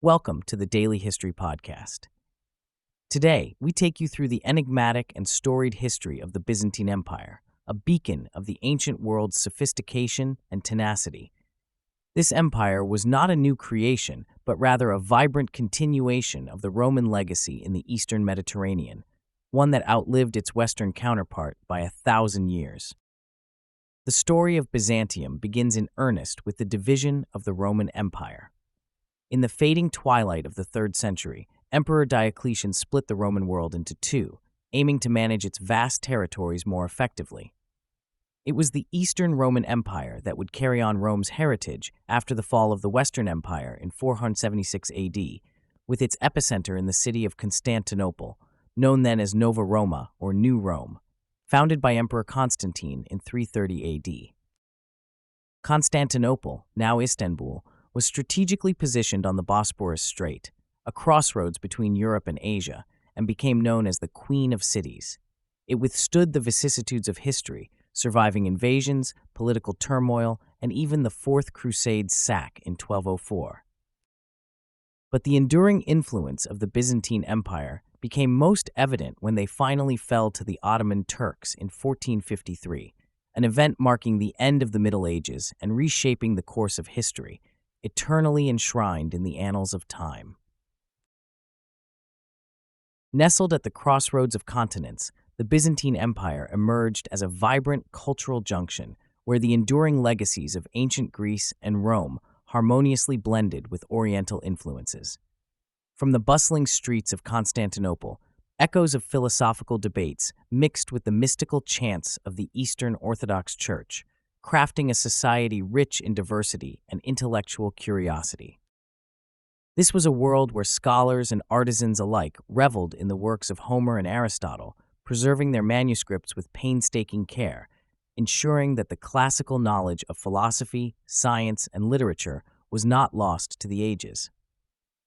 Welcome to the Daily History Podcast. Today, we take you through the enigmatic and storied history of the Byzantine Empire, a beacon of the ancient world's sophistication and tenacity. This empire was not a new creation, but rather a vibrant continuation of the Roman legacy in the Eastern Mediterranean, one that outlived its Western counterpart by 1,000 years. The story of Byzantium begins in earnest with the division of the Roman Empire. In the fading twilight of the 3rd century, Emperor Diocletian split the Roman world into two, aiming to manage its vast territories more effectively. It was the Eastern Roman Empire that would carry on Rome's heritage after the fall of the Western Empire in 476 AD, with its epicenter in the city of Constantinople, known then as Nova Roma or New Rome, founded by Emperor Constantine in 330 AD. Constantinople, now Istanbul, was strategically positioned on the Bosporus Strait, a crossroads between Europe and Asia, and became known as the Queen of Cities. It withstood the vicissitudes of history, surviving invasions, political turmoil, and even the Fourth Crusade's sack in 1204. But the enduring influence of the Byzantine Empire became most evident when they finally fell to the Ottoman Turks in 1453, an event marking the end of the Middle Ages and reshaping the course of history, eternally enshrined in the annals of time. Nestled at the crossroads of continents, the Byzantine Empire emerged as a vibrant cultural junction where the enduring legacies of ancient Greece and Rome harmoniously blended with Oriental influences. From the bustling streets of Constantinople, echoes of philosophical debates mixed with the mystical chants of the Eastern Orthodox Church, crafting a society rich in diversity and intellectual curiosity. This was a world where scholars and artisans alike reveled in the works of Homer and Aristotle, preserving their manuscripts with painstaking care, ensuring that the classical knowledge of philosophy, science, and literature was not lost to the ages.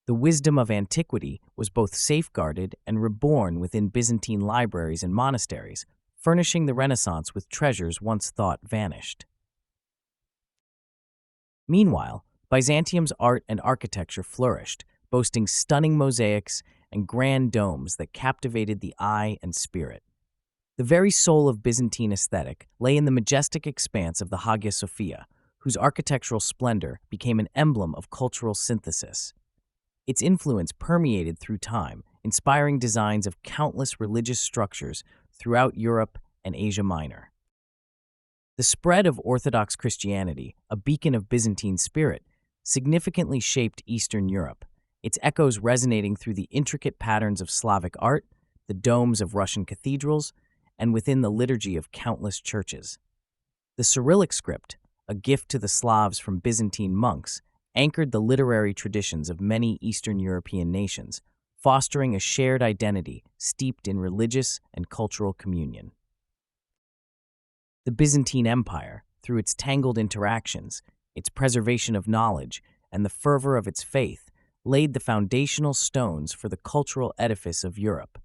The wisdom of antiquity was both safeguarded and reborn within Byzantine libraries and monasteries, furnishing the Renaissance with treasures once thought vanished. Meanwhile, Byzantium's art and architecture flourished, boasting stunning mosaics and grand domes that captivated the eye and spirit. The very soul of Byzantine aesthetic lay in the majestic expanse of the Hagia Sophia, whose architectural splendor became an emblem of cultural synthesis. Its influence permeated through time, inspiring designs of countless religious structures throughout Europe and Asia Minor. The spread of Orthodox Christianity, a beacon of Byzantine spirit, significantly shaped Eastern Europe, its echoes resonating through the intricate patterns of Slavic art, the domes of Russian cathedrals, and within the liturgy of countless churches. The Cyrillic script, a gift to the Slavs from Byzantine monks, anchored the literary traditions of many Eastern European nations, fostering a shared identity steeped in religious and cultural communion. The Byzantine Empire, through its tangled interactions, its preservation of knowledge, and the fervor of its faith, laid the foundational stones for the cultural edifice of Europe.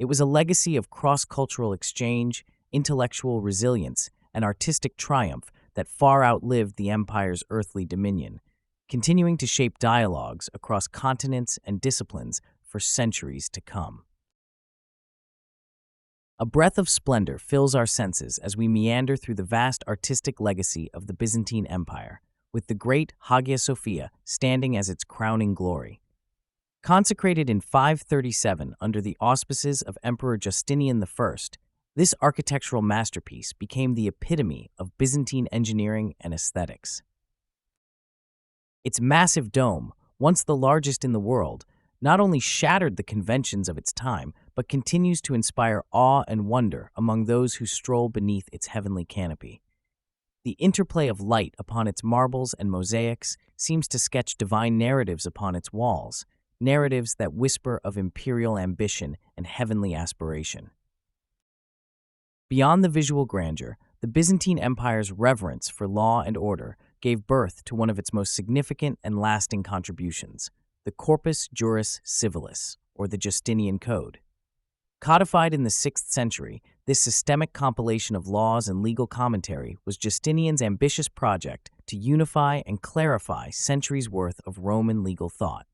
It was a legacy of cross-cultural exchange, intellectual resilience, and artistic triumph that far outlived the empire's earthly dominion, continuing to shape dialogues across continents and disciplines for centuries to come. A breath of splendor fills our senses as we meander through the vast artistic legacy of the Byzantine Empire, with the great Hagia Sophia standing as its crowning glory. Consecrated in 537 under the auspices of Emperor Justinian I, this architectural masterpiece became the epitome of Byzantine engineering and aesthetics. Its massive dome, once the largest in the world, not only shattered the conventions of its time, but continues to inspire awe and wonder among those who stroll beneath its heavenly canopy. The interplay of light upon its marbles and mosaics seems to sketch divine narratives upon its walls, narratives that whisper of imperial ambition and heavenly aspiration. Beyond the visual grandeur, the Byzantine Empire's reverence for law and order gave birth to one of its most significant and lasting contributions, the Corpus Juris Civilis, or the Justinian Code. Codified in the 6th century, this systemic compilation of laws and legal commentary was Justinian's ambitious project to unify and clarify centuries' worth of Roman legal thought.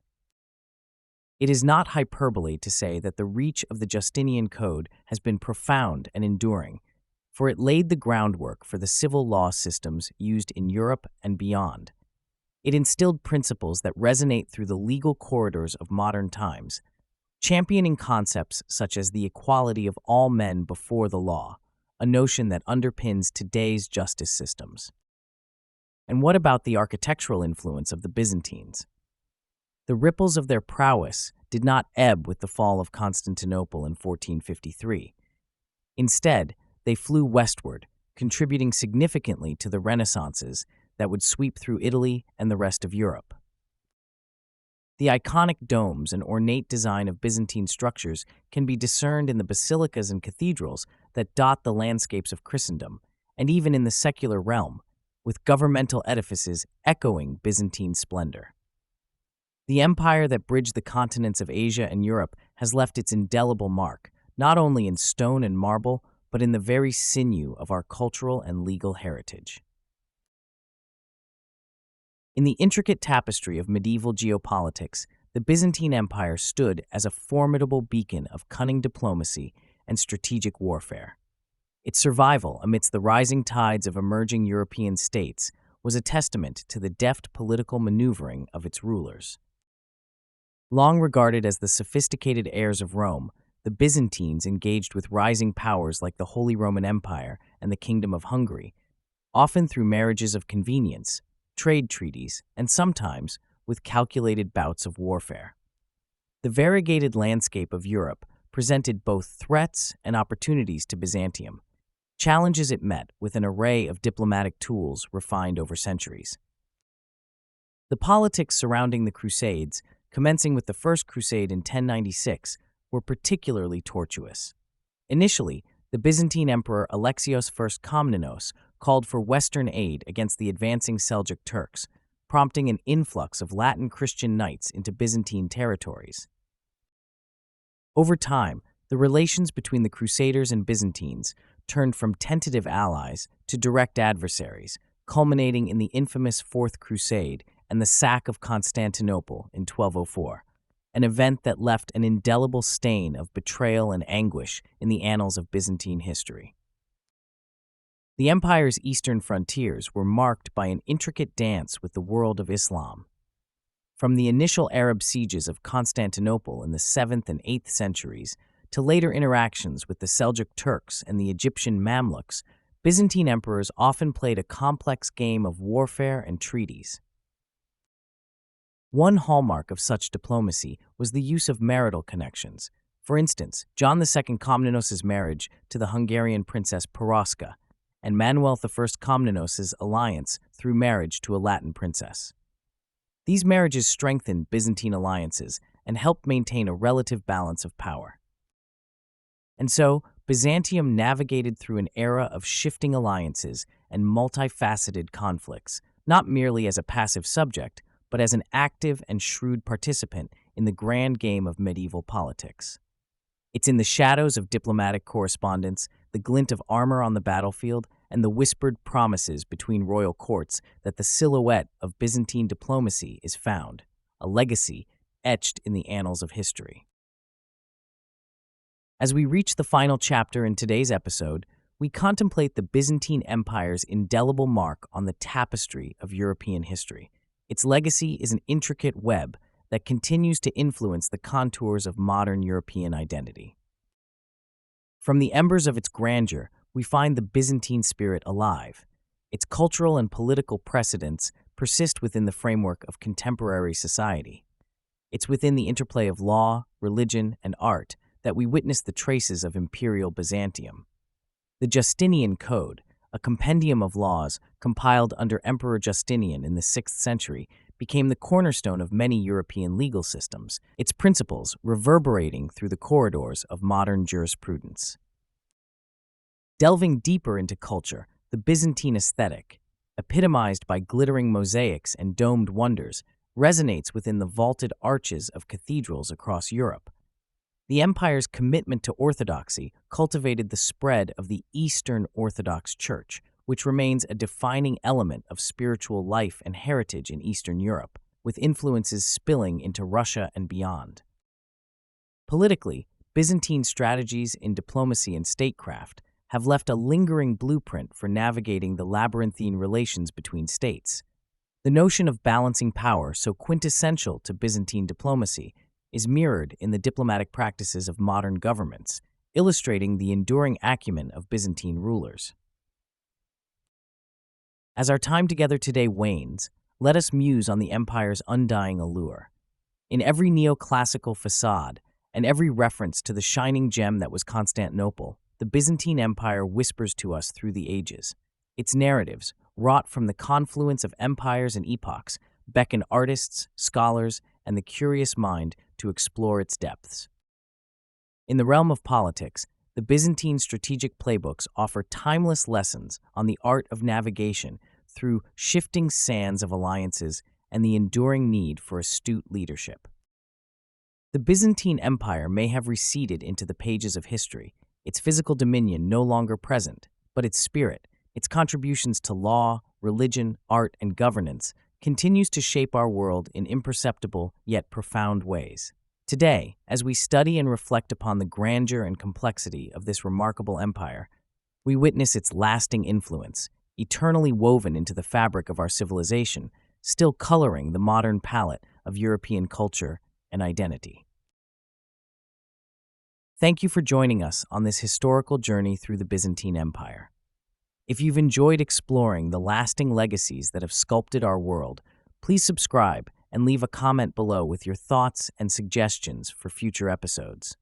It is not hyperbole to say that the reach of the Justinian Code has been profound and enduring, for it laid the groundwork for the civil law systems used in Europe and beyond. It instilled principles that resonate through the legal corridors of modern times, championing concepts such as the equality of all men before the law, a notion that underpins today's justice systems. And what about the architectural influence of the Byzantines? The ripples of their prowess did not ebb with the fall of Constantinople in 1453. Instead, they flew westward, contributing significantly to the Renaissances that would sweep through Italy and the rest of Europe. The iconic domes and ornate design of Byzantine structures can be discerned in the basilicas and cathedrals that dot the landscapes of Christendom, and even in the secular realm, with governmental edifices echoing Byzantine splendor. The empire that bridged the continents of Asia and Europe has left its indelible mark, not only in stone and marble, but in the very sinew of our cultural and legal heritage. In the intricate tapestry of medieval geopolitics, the Byzantine Empire stood as a formidable beacon of cunning diplomacy and strategic warfare. Its survival amidst the rising tides of emerging European states was a testament to the deft political maneuvering of its rulers. Long regarded as the sophisticated heirs of Rome, the Byzantines engaged with rising powers like the Holy Roman Empire and the Kingdom of Hungary, often through marriages of convenience, trade treaties, and sometimes with calculated bouts of warfare. The variegated landscape of Europe presented both threats and opportunities to Byzantium, challenges it met with an array of diplomatic tools refined over centuries. The politics surrounding the Crusades, commencing with the First Crusade in 1096, were particularly tortuous. Initially, the Byzantine Emperor Alexios I Komnenos called for Western aid against the advancing Seljuk Turks, prompting an influx of Latin Christian knights into Byzantine territories. Over time, the relations between the Crusaders and Byzantines turned from tentative allies to direct adversaries, culminating in the infamous Fourth Crusade and the sack of Constantinople in 1204, an event that left an indelible stain of betrayal and anguish in the annals of Byzantine history. The empire's eastern frontiers were marked by an intricate dance with the world of Islam. From the initial Arab sieges of Constantinople in the 7th and 8th centuries to later interactions with the Seljuk Turks and the Egyptian Mamluks, Byzantine emperors often played a complex game of warfare and treaties. One hallmark of such diplomacy was the use of marital connections. For instance, John II Komnenos' marriage to the Hungarian princess Peroska, and Manuel I Komnenos' alliance through marriage to a Latin princess. These marriages strengthened Byzantine alliances and helped maintain a relative balance of power. And so, Byzantium navigated through an era of shifting alliances and multifaceted conflicts, not merely as a passive subject, but as an active and shrewd participant in the grand game of medieval politics. It's in the shadows of diplomatic correspondence, the glint of armor on the battlefield, and the whispered promises between royal courts that the silhouette of Byzantine diplomacy is found, a legacy etched in the annals of history. As we reach the final chapter in today's episode, we contemplate the Byzantine Empire's indelible mark on the tapestry of European history. Its legacy is an intricate web that continues to influence the contours of modern European identity. From the embers of its grandeur, we find the Byzantine spirit alive. Its cultural and political precedents persist within the framework of contemporary society. It's within the interplay of law, religion, and art that we witness the traces of imperial Byzantium. The Justinian Code, a compendium of laws compiled under Emperor Justinian in the 6th century, became the cornerstone of many European legal systems, its principles reverberating through the corridors of modern jurisprudence. Delving deeper into culture, the Byzantine aesthetic, epitomized by glittering mosaics and domed wonders, resonates within the vaulted arches of cathedrals across Europe. The empire's commitment to orthodoxy cultivated the spread of the Eastern Orthodox Church, which remains a defining element of spiritual life and heritage in Eastern Europe, with influences spilling into Russia and beyond. Politically, Byzantine strategies in diplomacy and statecraft have left a lingering blueprint for navigating the labyrinthine relations between states. The notion of balancing power, so quintessential to Byzantine diplomacy, is mirrored in the diplomatic practices of modern governments, illustrating the enduring acumen of Byzantine rulers. As our time together today wanes, let us muse on the empire's undying allure. In every neoclassical facade and every reference to the shining gem that was Constantinople, the Byzantine Empire whispers to us through the ages. Its narratives, wrought from the confluence of empires and epochs, beckon artists, scholars, and the curious mind to explore its depths. In the realm of politics, the Byzantine strategic playbooks offer timeless lessons on the art of navigation through shifting sands of alliances and the enduring need for astute leadership. The Byzantine Empire may have receded into the pages of history, its physical dominion no longer present, but its spirit, its contributions to law, religion, art, and governance, continues to shape our world in imperceptible yet profound ways. Today, as we study and reflect upon the grandeur and complexity of this remarkable empire, we witness its lasting influence, eternally woven into the fabric of our civilization, still coloring the modern palette of European culture and identity. Thank you for joining us on this historical journey through the Byzantine Empire. If you've enjoyed exploring the lasting legacies that have sculpted our world, please subscribe and leave a comment below with your thoughts and suggestions for future episodes.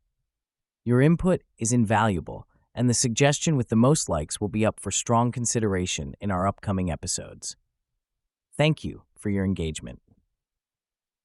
Your input is invaluable, and the suggestion with the most likes will be up for strong consideration in our upcoming episodes. Thank you for your engagement.